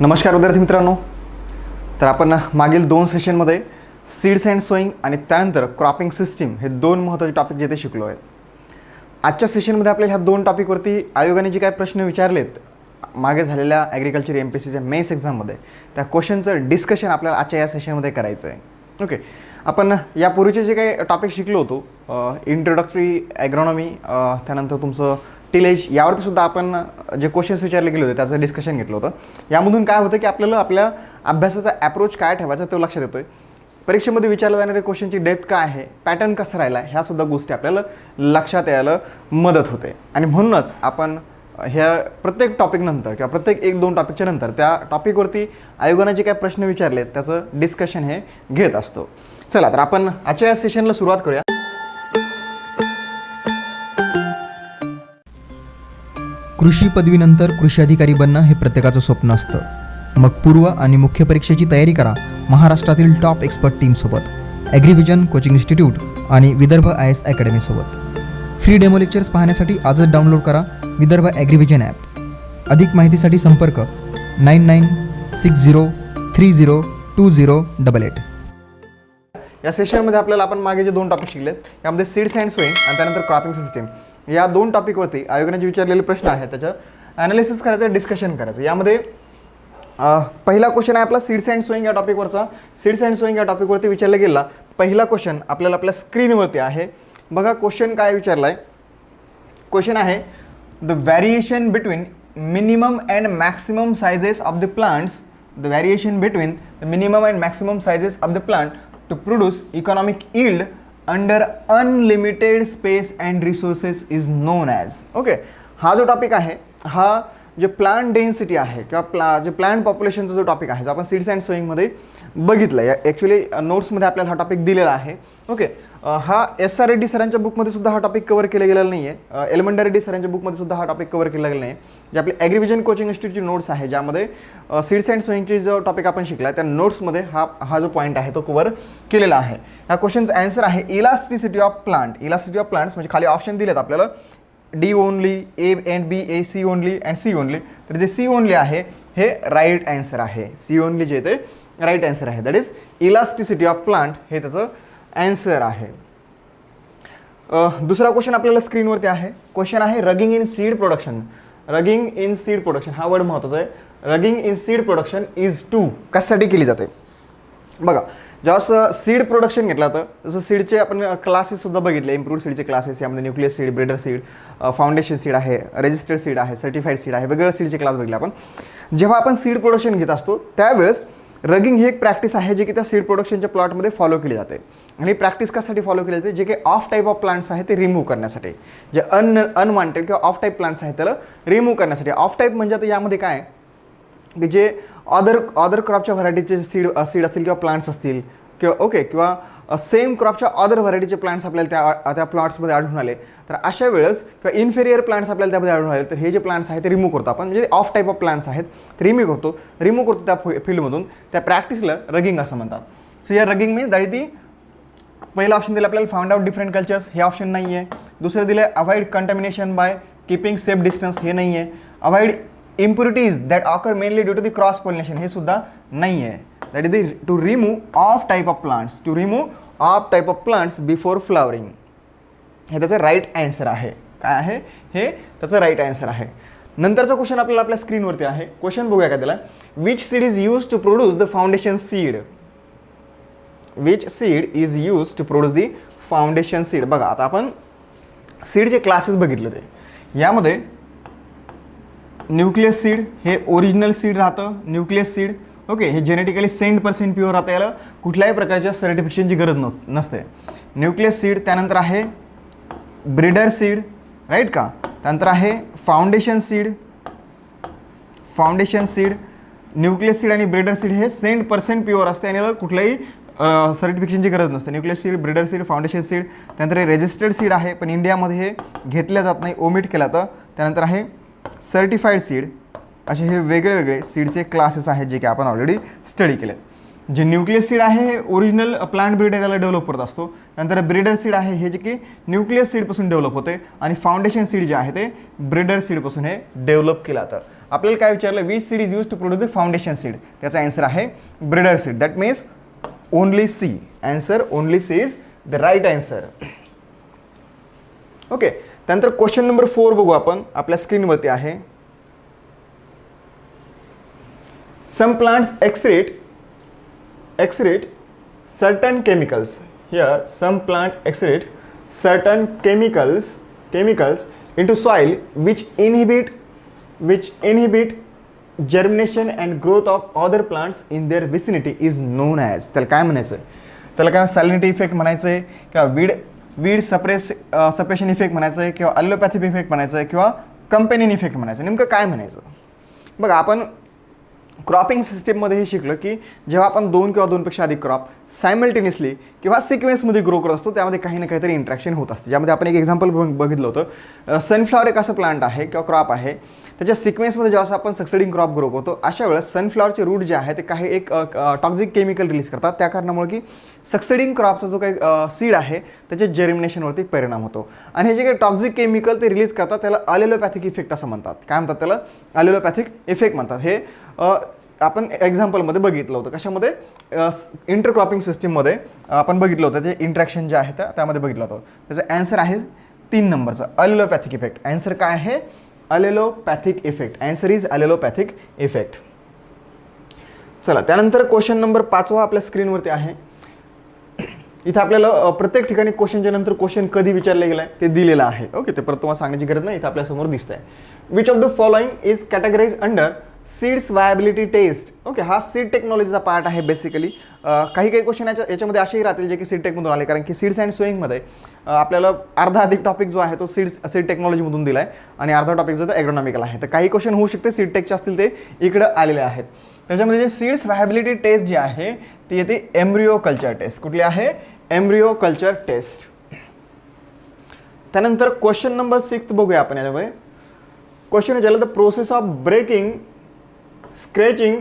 नमस्कार विद्यार्थी मित्रांनो. तर आपण मागील 2 सेशनमध्ये सीड्स अँड सोईंग आणि त्यानंतर क्रॉपिंग सिस्टीम हे 2 महत्त्वाचे टॉपिक जे ते शिकलो आहेत. आजच्या सेशनमध्ये आपल्याला ह्या 2 टॉपिकवरती आयोगाने जे काय प्रश्न विचारलेत मागे झालेल्या ॲग्रिकल्चर MPSCच्या मेन्स एक्झाममध्ये त्या क्वेश्चनचं डिस्कशन आपल्याला आजच्या या सेशनमध्ये करायचं आहे. ओके, आपण यापूर्वीचे जे काही टॉपिक शिकलो होतो इंट्रोडक्टरी ॲग्रॉनॉमी, त्यानंतर तुमचं टिलेज, यावरती सुद्धा आपण जे क्वेश्चन्स विचारले गेले होते त्याचं डिस्कशन घेतलं होतं. यामधून काय होतं की आपल्याला आपल्या अभ्यासाचा ॲप्रोच काय ठेवायचा तो लक्षात येतो आहे. परीक्षेमध्ये विचारल्या जाणाऱ्या क्वेश्चनची डेप्थ काय आहे, पॅटर्न कसा राहिला, ह्यासुद्धा गोष्टी आपल्याला लक्षात यायला मदत होते. आणि म्हणूनच आपण ह्या प्रत्येक टॉपिकनंतर किंवा प्रत्येक 1-2 टॉपिकच्या नंतर त्या टॉपिकवरती आयोगाने जे काही प्रश्न विचारलेत त्याचं डिस्कशन हे घेत असतो. चला तर आपण आजच्या या सेशनला सुरुवात करूया. कृषी पदवीनंतर कृषी अधिकारी बनणं हे प्रत्येकाचं स्वप्न असतं. मग पूर्व आणि मुख्य परीक्षेची तयारी करा महाराष्ट्रातील टॉप एक्सपर्ट टीमसोबत, ॲग्रिव्हिजन कोचिंग इन्स्टिट्यूट आणि विदर्भ IAS अकॅडमीसोबत. फ्री डेमो लेक्चर्स पाहण्यासाठी आजच डाउनलोड करा विदर्भ ॲग्रिव्हिजन ॲप. अधिक माहितीसाठी संपर्क 9960302088. या सेशनमध्ये आपल्याला आपण मागे जे 2 टॉपिक शिकलेत यामध्ये सीड्स अँड सोईंग आणि त्यानंतर क्रॉपिंग सिस्टीम या 2 टॉपिकवरती आयोगाने जे विचारलेले प्रश्न आहेत त्याचं ॲनालिसिस करायचं, डिस्कशन करायचं. यामध्ये पहिला क्वेश्चन आहे आपला सीड्स अँड सोईंग या टॉपिकवरचा. सीड्स अँड सोईंग या टॉपिकवरती विचारला गेला पहिला क्वेश्चन आपल्याला आपल्या स्क्रीनवरती आहे. बघा क्वेश्चन काय विचारला आहे. क्वेश्चन आहे the variation between minimum and maximum sizes of the plants, the variation between the minimum and maximum sizes of the plant to produce economic yield under unlimited space and resources is known as. Okay, हा जो topic आहे हा जे plant density आहे किंवा जे plant पॉप्युलेशनचा जो topic आहे जो आपण सीड्स अँड सोईंगमध्ये बघितलं आहे. ॲक्च्युली नोट्समध्ये आपल्याला हा टॉपिक दिलेला आहे. ओके, हा SR रेड्डी सरांच्या बुकमध्ये सुद्धा हा टॉपिक कवर केला गेलेला नाही आहे. एलिमेंटा रेड्डी सरांच्या बुकमध्ये सुद्धा हा टॉपिक कवर केला गेला नाही आहे. जे आपले ॲग्रिव्हिजन कोचिंग इन्स्टिट्यूटची नोट्स आहे ज्यामध्ये सीड्स अँड सोईंगची जो टॉपिक आपण शिकला त्या नोट्समध्ये हा जो पॉईंट आहे तो कवर केलेला आहे. ह्या क्वेश्चनचा आन्सर आहे elasticity of plant. Elasticity of plants म्हणजे खाली ऑप्शन दिलेत आपल्याला D only, A and B, A C only and C only. तर जे C ओनली आहे हे राईट आन्सर आहे. C ओनली जे ते राईट आन्सर आहे. That is elasticity of plant हे त्याचं आन्सर आहे. दुसरा क्वेश्चन आपल्याला स्क्रीनवरती आहे. क्वेश्चन आहे roguing in seed production. Roguing in seed production हा वर्ड महत्त्वाचा आहे. Roguing in seed production is to कशासाठी केली जाते. बघा जेव्हा सीड प्रोडक्शन घेतलं तर जसं सीडचे आपण क्लासेससुद्धा बघितले, इम्प्रूव्ड सीडचे क्लासेस. यामध्ये nucleus seed, breeder seed, foundation seed आहे, रजिस्टर्ड सीड आहे, सर्टिफाईड सीड आहे, वेगवेगळ्या सीडचे क्लास बघितले आपण. जेव्हा आपण सीड प्रोडक्शन घेत असतो त्यावेळेस रगिंग ही एक प्रॅक्टिस आहे जी की त्या सीड प्रोडक्शनच्या प्लॉटमध्ये फॉलो केली जाते. आणि प्रॅक्टिस कशासाठी फॉलो केली जाते, जे काही ऑफ टाईप ऑफ प्लांट्स आहेत ते रिमूव्ह करण्यासाठी, जे अनवॉन्टेड किंवा ऑफ टाईप प्लांट्स आहेत त्याला रिमूव्ह करण्यासाठी. ऑफ टाईप म्हणजे आता यामध्ये काय की जे अदर क्रॉपच्या व्हरायटीचे सीड असतील किंवा प्लांट्स असतील किंवा सेम क्रॉपच्या अदर व्हरायटीचे प्लांट्स आपल्याला त्या प्लॉट्समध्ये आढळून आले तर अशा वेळेस किंवा इन्फेरियर प्लांट्स आपल्याला त्यामध्ये आढळून आले तर हे जे प्लांट्स आहेत ते रिमूव्ह करतो आपण. म्हणजे ऑफ टाईप ऑफ प्लांट्स आहेत ते रिमूव्ह करतो त्या फील्डमधून. त्या प्रॅक्टिसला रगिंग असं म्हणतात. सो या ragging means that is the पहिला ऑप्शन दिला आपल्याला फाउंड आउट डिफरंट कल्चर्स, हे ऑप्शन नाही आहे. दुसरं दिलं आहे avoid contamination by keeping safe distance, हे नाही आहे. Avoid impurities that occur mainly due to the cross pollination, हे सुद्धा नाही आहे. That is to remove off type of plants, to remove off type of plants before flowering, हे त्याचं right answer आहे. काय आहे हे त्याचं राईट आन्सर आहे. नंतरचा क्वेश्चन आपल्याला आपल्या स्क्रीनवरती आहे. क्वेश्चन बघूया का त्याला. Which seed is use to produce the foundation seed. Which seed is use to produce the foundation seed. बघा आता आपण सीडचे क्लासेस बघितले होते. यामध्ये न्यूक्लियस सीड हे ओरिजिनल सीड राहतं. न्यूक्लियस सीड ओके हे जेनेटिकली 100% प्युअर राहतं. याला कुठल्याही प्रकारच्या सर्टिफिकेशनची गरज नसते. न्यूक्लियस सीड, त्यानंतर आहे ब्रीडर सीड, राईट का. त्यानंतर आहे फाउंडेशन सीड. न्यूक्लियस सीड आणि ब्रीडर सीड हे 100% प्युअर असते आणि याला कुठल्याही सर्टिफिकेशनची गरज नसते. Nucleus seed, breeder seed, foundation seed. त्यानंतर हे रजिस्टर्ड सीड आहे पण इंडियामध्ये हे घेतल्या जात नाही, ओमिट केलं जातं. त्यानंतर आहे सर्टिफाईड सीड. असे हे वेगळे सीडचे क्लासेस आहेत जे की आपण ऑलरेडी स्टडी केले. जे न्यूक्लियस सीड आहे हे ओरिजिनल प्लांट ब्रीडर याला डेव्हलप करत असतो. नंतर ब्रीडर सीड आहे हे जे की न्यूक्लियस सीडपासून डेव्हलप होते आणि फाउंडेशन सीड जे आहे ते ब्रीडर सीडपासून हे डेव्हलप केलं जातं. आपल्याला काय विचारलं, which seed is use to produce the foundation seed, त्याचा आन्सर आहे breeder seed. That means only C. Answer only C is the right answer. Okay, त्यानंतर क्वेश्चन नंबर 4 बघू आपण, आपल्या स्क्रीनवरती आहे. Some plants excrete certain chemicals. Here some plant excrete certain chemicals into soil which inhibit germination and growth of other plants in their vicinity is known as. त्याला काय म्हणायचं आहे, त्याला काय सॅलिनिटी इफेक्ट म्हणायचं आहे किंवा वीड सप्रेशन इफेक्ट म्हणायचं आहे किंवा अल्लोपॅथिक इफेक्ट म्हणायचं आहे किंवा कंपेनियन इफेक्ट म्हणायचं. नेमकं काय म्हणायचं बघा. आपण क्रॉपिंग सिस्टीममध्ये हे शिकलं की जेव्हा आपण 2 किंवा 2पेक्षा अधिक क्रॉप सायमल्टेनियसली किंवा सिक्वेन्समध्ये ग्रो करत असतो, त्यामध्ये काही ना काहीतरी इंट्रॅक्शन होत असते. ज्यामध्ये आपण एक एक्झाम्पल बघितलं होतं. सनफ्लॉवर एक असं प्लांट आहे किंवा क्रॉप आहे, त्याच्या सिक्वेन्समध्ये जेव्हा आपण सक्सेडिंग क्रॉप ग्रो करतो, अशा वेळेस सनफ्लॉवरचे रूट जे आहे ते काही एक टॉक्झिक केमिकल रिलीज करतात. त्या कारणामुळे की सक्सेडिंग क्रॉपचा जो काही सीड आहे त्याच्या जर्मिनेशनवरती परिणाम होतो. आणि हे जे काही टॉक्झिक केमिकल ते रिलीज करतात त्याला अलेलोपॅथिक इफेक्ट असं म्हणतात. काय म्हणतात त्याला, अलेलोपॅथिक इफेक्ट म्हणतात. हे आपण एक्झाम्पलमध्ये बघितलं होतं. कशामध्ये, इंटरक्रॉपिंग सिस्टीममध्ये आपण बघितलं होतं. जे इंट्रॅक्शन जे आहे त्यामध्ये बघितलं होतं. त्याचं आन्सर आहे 3 नंबरचं, अलेलोपॅथिक इफेक्ट. आन्सर काय आहे, allelopathic effect. Answer is allelopathic effect. चला, त्यानंतर क्वेश्चन नंबर 5 आपल्या स्क्रीनवरती आहे. इथं आपल्याला प्रत्येक ठिकाणी क्वेश्चनच्या नंतर क्वेश्चन कधी विचारले गेला आहे ते दिलेलं आहे. ओके, ते परत तुम्हाला सांगण्याची गरज नाही, इथं आपल्यासमोर दिसत आहे. Which of the following is categorize under seeds viability test. Okay, हा सीड टेक्नॉलॉजीचा पार्ट आहे बेसिकली. काही क्वेश्चन याच्यामध्ये असेही राहतील जे की सीड टेकमधून आले, कारण की सीड्स अँड सोईंगमध्ये आपल्याला अर्धा अधिक टॉपिक जो आहे तो सीड टेक्नॉलॉजीमधून दिला आहे आणि अर्धा टॉपिक जो तो ॲग्रोनॉमिकल आहे. तर काही क्वेश्चन होऊ शकते सीड टेकचे असतील ते इकडं आलेले आहेत. त्याच्यामध्ये जे सीड्स व्हायबिलिटी टेस्ट जी आहे ती येते एम्ब्रिओ कल्चर टेस्ट. कुठली आहे, एम्ब्रिओ कल्चर टेस्ट. त्यानंतर क्वेश्चन नंबर 6 बघूया आपण. याच्यामध्ये क्वेश्चन विचारलं, the process of breaking, scratching,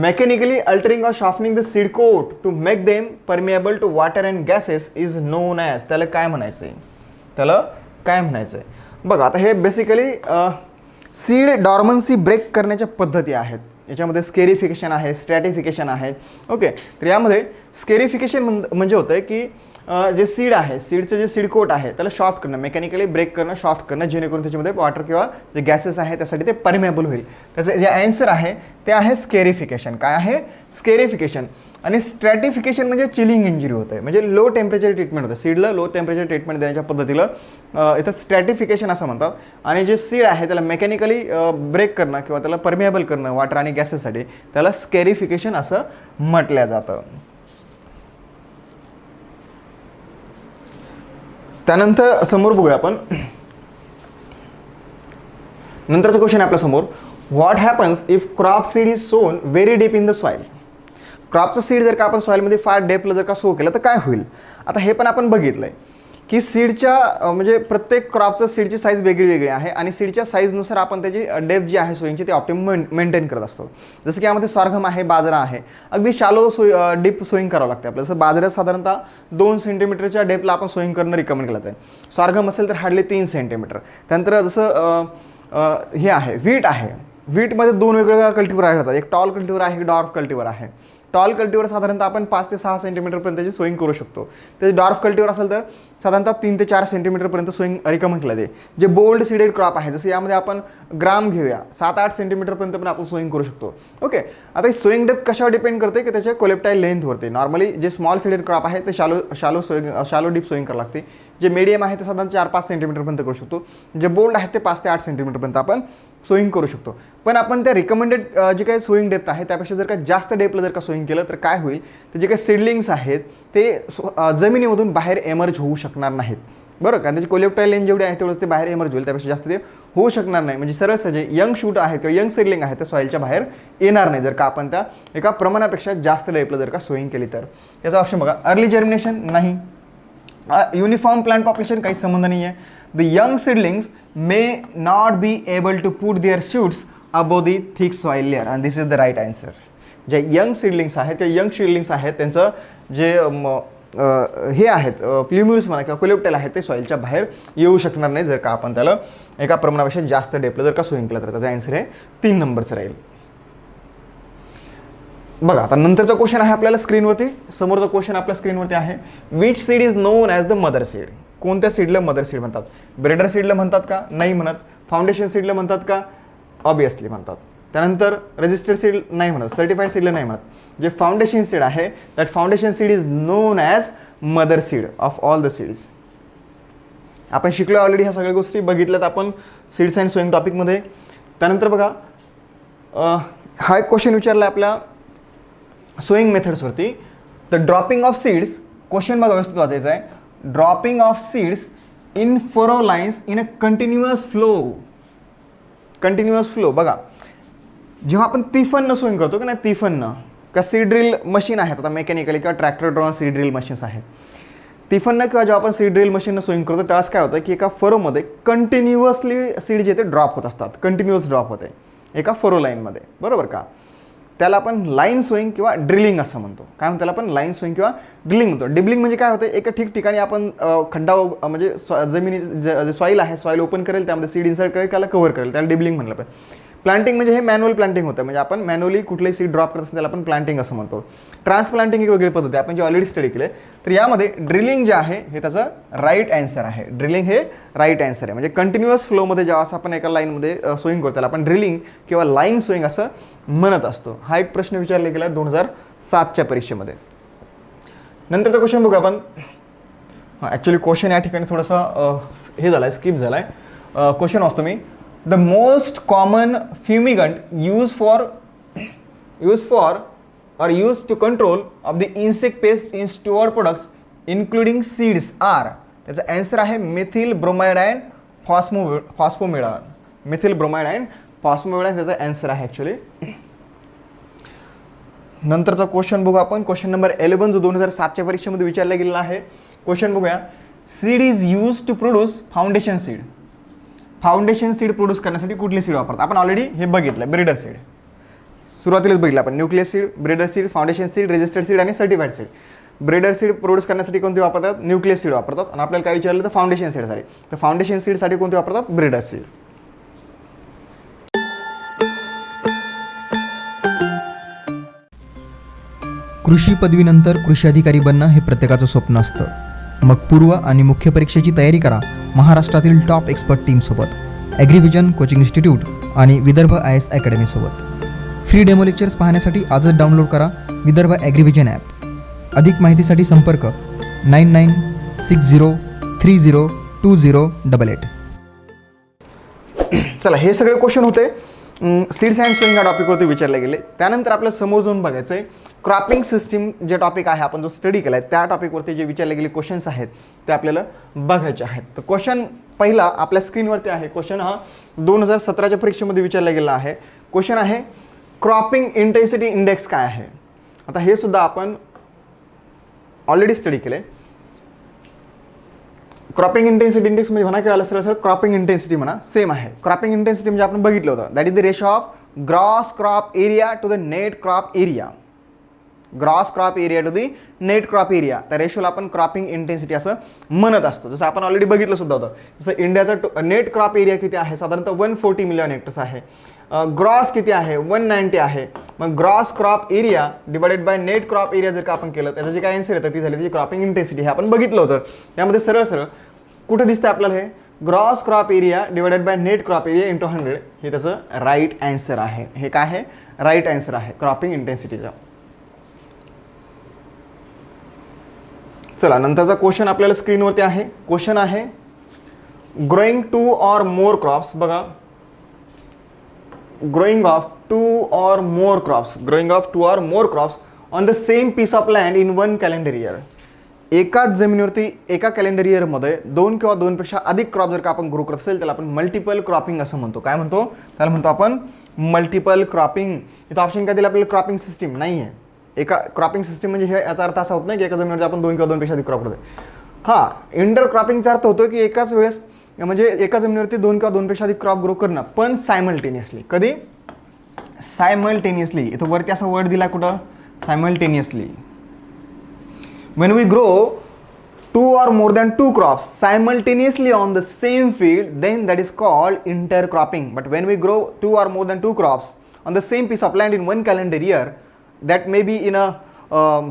mechanically altering or softening the seed coat to make them permeable to water and gases is known as. त्याला काय म्हणायचं आहे, त्याला काय म्हणायचं आहे बघा. आता हे बेसिकली सीड डॉर्मन्सी ब्रेक करण्याच्या पद्धती आहेत. याच्यामध्ये स्केरिफिकेशन आहे, स्ट्रॅटिफिकेशन आहे. ओके, तर यामध्ये स्केरिफिकेशन म्हणजे होतं आहे की जे सीड आहे, सीडचं जे सीड कोट आहे त्याला सॉफ्ट करणं, मेकॅनिकली ब्रेक करणं, सॉफ्ट करणं, जेणेकरून त्याच्यामध्ये वॉटर किंवा जे गॅसेस आहे त्यासाठी ते परमेबल होईल. त्याचं जे आन्सर आहे ते आहे स्केरिफिकेशन. काय आहे, स्केरिफिकेशन. आणि स्ट्रॅटिफिकेशन म्हणजे चिलिंग इंजुरी होते, म्हणजे लो टेम्परेचर ट्रीटमेंट होतं. सीडला लो टेम्परेचर ट्रीटमेंट देण्याच्या पद्धतीला इथं स्ट्रॅटिफिकेशन असं म्हणतात. आणि जे सीड आहे त्याला मेकॅनिकली ब्रेक करणं किंवा त्याला परमेबल करणं वॉटर आणि गॅसेससाठी त्याला स्केरिफिकेशन असं म्हटलं जातं. त्यानंतर समोर बघूया आपण, नंतरचा क्वेश्चन आहे आपल्या समोर. What happens if crop seed is sown very deep in the soil. क्रॉपचं सीड जर का आपण सॉइलमध्ये फार डेपला जर का सो केलं तर काय होईल. आता हे पण आपण बघितलं आहे की सीडच्या म्हणजे प्रत्येक क्रॉपचं सीडची साईज वेगळी वेगळी आहे आणि सीडच्या साईजनुसार आपण त्याची डेप्थ जी आहे सोईंगची ते ऑप्टिमम मेंटेन करत असतो. जसं की यामध्ये सॉर्गम आहे, बाजरा आहे, अगदी शालो डीप सोईंग करावं लागते आपल्याला. जसं बाजऱ्यात साधारणतः 2 सेंटीमीटरच्या डेपला आपण सोईंग करणं रिकमेंड केलं जातं. सॉर्गम असेल तर हार्डली 3 सेंटीमीटर. त्यानंतर जसं हे आहे व्हीट आहे, व्हीटमध्ये 2 वेगवेगळ्या कल्टिव्हर आहेत. एक टॉल कल्टिव्हर आहे, एक डॉर्फ कल्टिव्हर आहे. टॉल कल्टिव्हर साधारणतः आपण 5 ते 6 सेंटीमीटरपर्यंत त्याची सोईंग करू शकतो. ते डॉर्फ कल्टिव्हर असेल तर साधारणतः 3 ते 4 सेंटीमीटरपर्यंत सोईंग रिकमेंड केलं जाते. जे बोल्ड सीडेड क्रॉप आहे, जसं यामध्ये आपण ग्राम घेऊया, 7-8 सेंटीमीटरपर्यंत पण आपण सोईंग करू शकतो. ओके, आता ही सोईंग डेप्थ कशावर डिपेंड करते की त्याच्या कोलेप्टाईल लेंथवरती. नॉर्मली जे स्मॉल सीडेड क्रॉप आहे ते शालो डीप सोईंग करावं लागते. जे मीडियम आहे ते साधारण 4-5 सेंटीमीटरपर्यंत करू शकतो. जे बोल्ड आहे ते 5 ते 8 सेंटीमीटरपर्यंत आपण सोईंग करू शकतो. पण आपण त्या रिकमेंडेड जे काही सोईंग डेप्थ आहे त्यापेक्षा जर का जास्त डेपला जर का सोईंग केलं तर काय होईल, तर जे काही सीडलिंग्स आहेत ते जमिनीमधून बाहेर एमर्ज होऊ शकणार नाहीत. बरोबर, कारण त्याची कोलेप्टाईल लेंथ जेवढी आहे तेवढंच ते बाहेर एमर्ज होईल, त्यापेक्षा जास्त ते होऊ शकणार नाही. म्हणजे सरळ जे यंग शूट आहेत किंवा यंग सीडलिंग आहे ते सॉईलच्या बाहेर येणार नाही जर का आपण त्या एका प्रमाणापेक्षा जास्त डेपला जर का सोईंग केली तर. याचा ऑप्शन बघा, अर्ली जर्मिनेशन नाही. युनिफॉर्म प्लांट पॉप्युलेशन काही संबंध नाही आहे. The young seedlings may not be able to put their shoots above the thick soil layer and this is the right answer. जे यंग सीडलिंग्स आहेत किंवा यंग सीडलिंग्स आहेत त्यांचं जे हे आहेत प्ल्युम्युल्स म्हणा किंवा कोलेप्टल आहेत ते सॉईलच्या बाहेर येऊ शकणार नाही जर का आपण त्याला एका प्रमाणापेक्षा जास्त डेपला जर का सोईंग केलं तर त्याचा आन्सर आहे 3 नंबरचं राहील. बघा आता नंतरचा क्वेश्चन आहे आपल्याला स्क्रीनवरती. समोरचा क्वेश्चन आपल्या स्क्रीनवरती आहे. Which seed is known as the mother seed. कोणत्या सीडला मदर सीड म्हणतात? ब्रेडर सीडला म्हणतात का? नाही म्हणत. फाउंडेशन सीडला म्हणतात का? ऑब्वियसली म्हणतात. त्यानंतर रजिस्टर्ड सीड नाही म्हणत. सर्टिफाईड सीडला नाही म्हणत. जे फाउंडेशन सीड आहे that foundation seed is known as mother seed of all the seeds. आपण शिकलो ऑलरेडी ह्या सगळ्या गोष्टी बघितल्यात आपण सीड्स अँड सोईंग टॉपिकमध्ये. त्यानंतर बघा हा एक क्वेश्चन विचारला आपल्या सोईंग मेथड्सवरती. The dropping of seeds. Question बघा व्यवस्थित वाचायचं आहे. Dropping of seeds in furrow lines in a continuous flow. Continuous flow बघा जेव्हा आपण तिफननं सोईंग करतो की नाही, तिफननं का सीड ड्रिल मशीन आहेत आता मेकॅनिकली किंवा tractor drawn seed drill machines आहेत. तिफननं किंवा जेव्हा आपण सीड ड्रिल मशीननं सोईंग करतो त्यावेळेस काय होतं की एका फरोमध्ये कंटिन्युअसली सीड जे ते ड्रॉप होत असतात. कंटिन्युअस ड्रॉप होते एका फरो लाईनमध्ये, बरोबर का? त्याला आपण लाईन सोईंग किंवा ड्रिलिंग असं म्हणतो. काय म्हणतो त्याला आपण? लाईन सोईंग किंवा ड्रिलिंग म्हणतो. डिबलिंग म्हणजे काय होतं, एका ठिकठिकाणी आपण खड्डा म्हणजे जमिनी जे सॉईल आहे सॉईल ओपन करेल त्यामध्ये सीड इन्सर्ट करेल त्याला कव्हर करेल त्याला डिबलिंग म्हणलं पाहिजे. प्लांटिंग म्हणजे हे मॅन्युअल प्लांटिंग होतं म्हणजे आपण मॅन्युअली कुठलेही सीड ड्रॉप करत असतो त्याला आपण प्लांटिंग असं म्हणतो. ट्रान्सप्लांटिंग एक वेगळी पद्धती आपण जे ऑलरेडी स्टडी केले. तर यामध्ये ड्रिलिंग जे आहे हे त्याचं राईट आन्सर आहे. ड्रिलिंग हे राईट आन्सर आहे. म्हणजे कंटिन्युअस फ्लोमध्ये जेव्हा असं आपण एका लाईनमध्ये सोईंग करतो त्याला आपण ड्रिलिंग किंवा लाईन सोईंग असं म्हणत असतो. हा एक प्रश्न विचारला गेला 2007च्या परीक्षेमध्ये. नंतरचा क्वेश्चन बघू आपण. ॲक्च्युली क्वेश्चन या ठिकाणी थोडंसं हे झालं आहे, स्किप झाला आहे. क्वेश्चन वाचतो मी. The most common fumigant used for or used to control of the insect pest in stored products including seeds are. त्याचा आन्सर आहे methyl bromide and phosphamidon. Methyl bromide and phosphamidon त्याचा answer आहे actually. नंतरचा question बघू आपण. Question number 11 जो 2007च्या परीक्षेमध्ये विचारला गेलेला आहे. क्वेश्चन बघूया. Seed is use to produce foundation seed. Foundation seed produce करण्यासाठी कुठली सीड वापरतात? आपण ऑलरेडी हे बघितलं. ब्रीडर सीड सुरुवातीलाच बघितलं आपण. Nucleus seed, breeder seed, foundation seed, registered seed आणि certified seed. Breeder seed produce करण्यासाठी कोणती वापरतात? न्यूक्लियस सीड वापरतात. आणि आपल्याला काय विचारलं तर फाउंडेशन सीडसाठी. तर फाउंडेशन सीडसाठी कोणती वापरतात? Breeder seed. कृषी पदवीनंतर कृषी अधिकारी बनणं हे प्रत्येकाचं स्वप्न असतं. मग पूर्व आणि मुख्य परीक्षेची तयारी करा महाराष्ट्रातील टॉप एक्सपर्ट टीमसोबत. ॲग्रिव्हिजन कोचिंग इन्स्टिट्यूट आणि विदर्भ IAS अकॅडमीसोबत. फ्री डेमो लेक्चर्स पाहण्यासाठी आजच डाउनलोड करा विदर्भ ॲग्रिव्हिजन ॲप. अधिक माहितीसाठी संपर्क 9960302088. चला हे सगळे क्वेश्चन होते सीड्स अँड सोईंग या टॉपिकवरती विचारले गेले. त्यानंतर आपल्याला समोर जाऊन बघायचं आहे क्रॉपिंग सिस्टीम जे टॉपिक आहे आपण जो स्टडी केला आहे त्या टॉपिकवरती जे विचारले गेले क्वेश्चन्स आहेत ते आपल्याला बघायचे आहेत. तर क्वेश्चन पहिला आपल्या स्क्रीनवरती आहे. क्वेश्चन हा 2017च्या परीक्षेमध्ये विचारला गेला आहे. क्वेश्चन आहे क्रॉपिंग इंटेन्सिटी इंडेक्स काय आहे. आता हे सुद्धा आपण ऑलरेडी स्टडी केले. क्रॉपिंग इंटेन्सिटी इंडेक्स म्हणजे म्हणा किंवा सरळ क्रॉपिंग इंटेन्सिटी म्हणा सेम आहे. क्रॉपिंग इंटेन्सिटी म्हणजे आपण बघितलं होतं that is the ratio of gross crop area to the net crop area. Gross crop area to the net crop area त्या रेशोला आपण क्रॉपिंग इंटेन्सिटी असं म्हणत असतो. जसं आपण ऑलरेडी बघितलं सुद्धा होतं. जसं इंडियाचा नेट क्रॉप एरिया किती आहे? साधारणतः 140 मिलियन हेक्टर्स आहे. ग्रॉस किती आहे? 190 आहे. मग gross crop area divided by net crop area जर का आपण केलं त्याचं जे काय आन्सर येतं ती झाली त्याची क्रॉपिंग इंटेन्सिटी. हे आपण बघितलं होतं. यामध्ये सरळ सरळ कुठं दिसतं आपल्याला हे gross crop area divided by net crop area into 100 हे त्याचं राईट आन्सर आहे. हे काय आहे? राईट आन्सर आहे क्रॉपिंग इंटेन्सिटीचा. चला नंतरचा क्वेश्चन आपल्याला स्क्रीनवरती आहे. क्वेश्चन आहे ग्रोईंग 2 or more क्रॉप्स. बघा growing of 2 or more crops on the same piece of land in 1 calendar year. एकाच जमिनीवरती एका कॅलेंडर इयरमध्ये 2 किंवा 2 पेक्षा अधिक क्रॉप जर का आपण ग्रो करत असेल त्याला आपण मल्टिपल क्रॉपिंग असं म्हणतो. काय म्हणतो? त्याला म्हणतो आपण मल्टिपल क्रॉपिंग. इथं ऑप्शन काय दिलं आपल्याला? क्रॉपिंग सिस्टीम नाही आहे. एका क्रॉपिंग सिस्टीम म्हणजे हे याचा अर्थ असा होत नाही की एका जमिनीवरती आपण 2 किंवा 2 पेक्षा अधिक क्रॉप करतो. हां इंटर क्रॉपिंगचा अर्थ होतो की एकाच वेळेस म्हणजे एका जमिनीवरती 2 किंवा 2 पेक्षा अधिक क्रॉप ग्रो करणं पण सायमल्टेनियसली. कधी? सायमल्टेनियसली. इथं वरती असा वर्ड दिला कुठं? Simultaneously. when we grow 2 or more than 2 crops simultaneously on the same field, then that is called intercropping. But when we grow 2 or more than 2 crops on the same piece of land in one calendar year, that may be in a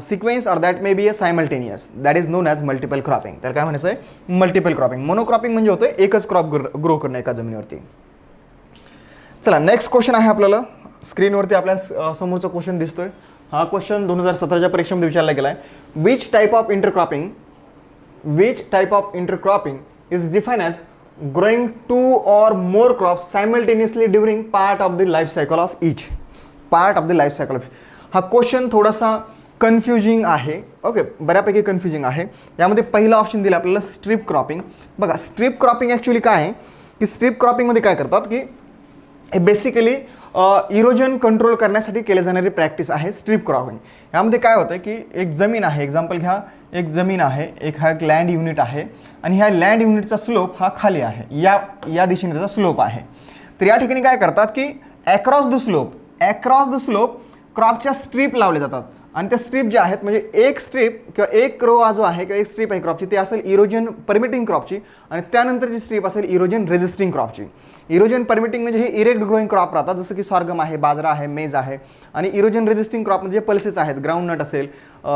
sequence or that may be a simultaneous, that is known as multiple cropping. त्याला काय म्हणायचं आहे? Multiple cropping. Monocropping म्हणजे होतं एकच crop grow करणं एका जमिनीवरती. चला नेक्स्ट क्वेश्चन आहे आपल्याला स्क्रीनवरती आपल्याला समोरचा क्वेश्चन दिसतोय. हा क्वेश्चन 2017च्या परीक्षेमध्ये विचारला गेला आहे. Which type of intercropping is defined as growing 2 or more crops simultaneously during part of the life cycle of each. हा क्वेश्चन थोडासा कन्फ्युजिंग आहे. ओके, बऱ्यापैकी कन्फ्युजिंग आहे. यामध्ये पहिला ऑप्शन दिला आपल्याला स्ट्रीप क्रॉपिंग. बघा स्ट्रीप क्रॉपिंग ॲक्च्युली काय आहे की स्ट्रीप क्रॉपिंगमध्ये काय करतात की हे बेसिकली इरोजन कंट्रोल करण्यासाठी केले जाणारी प्रॅक्टिस आहे स्ट्रीप क्रॉपिंग. यामध्ये काय होतं की एक जमीन आहे, एक्झाम्पल घ्या, एक जमीन आहे, हा एक लँड युनिट आहे आणि ह्या लँड युनिटचा स्लोप हा खाली आहे, या दिशेने त्याचा स्लोप आहे. तर या ठिकाणी काय करतात की अक्रॉस द स्लोप क्रॉपच्या स्ट्रीप लावले जातात आणि त्या स्ट्रीप ज्या आहेत म्हणजे एक स्ट्रीप किंवा एक रो जो आहे किंवा एक स्ट्रीप आहे क्रॉपची ती असेल इरोजन परमिटिंग क्रॉपची आणि त्यानंतरची स्ट्रीप असेल इरोजन रेजिस्टिंग क्रॉपची. इरोजन परमिटिंग म्हणजे हे इरेक्ट ग्रोईंग क्रॉप राहतात जसं की सॉर्गम आहे, बाजरा आहे, मेज आहे. आणि इरोजन रेजिस्टिंग क्रॉप म्हणजे पल्सेस आहेत, ग्राउंडनट असेल,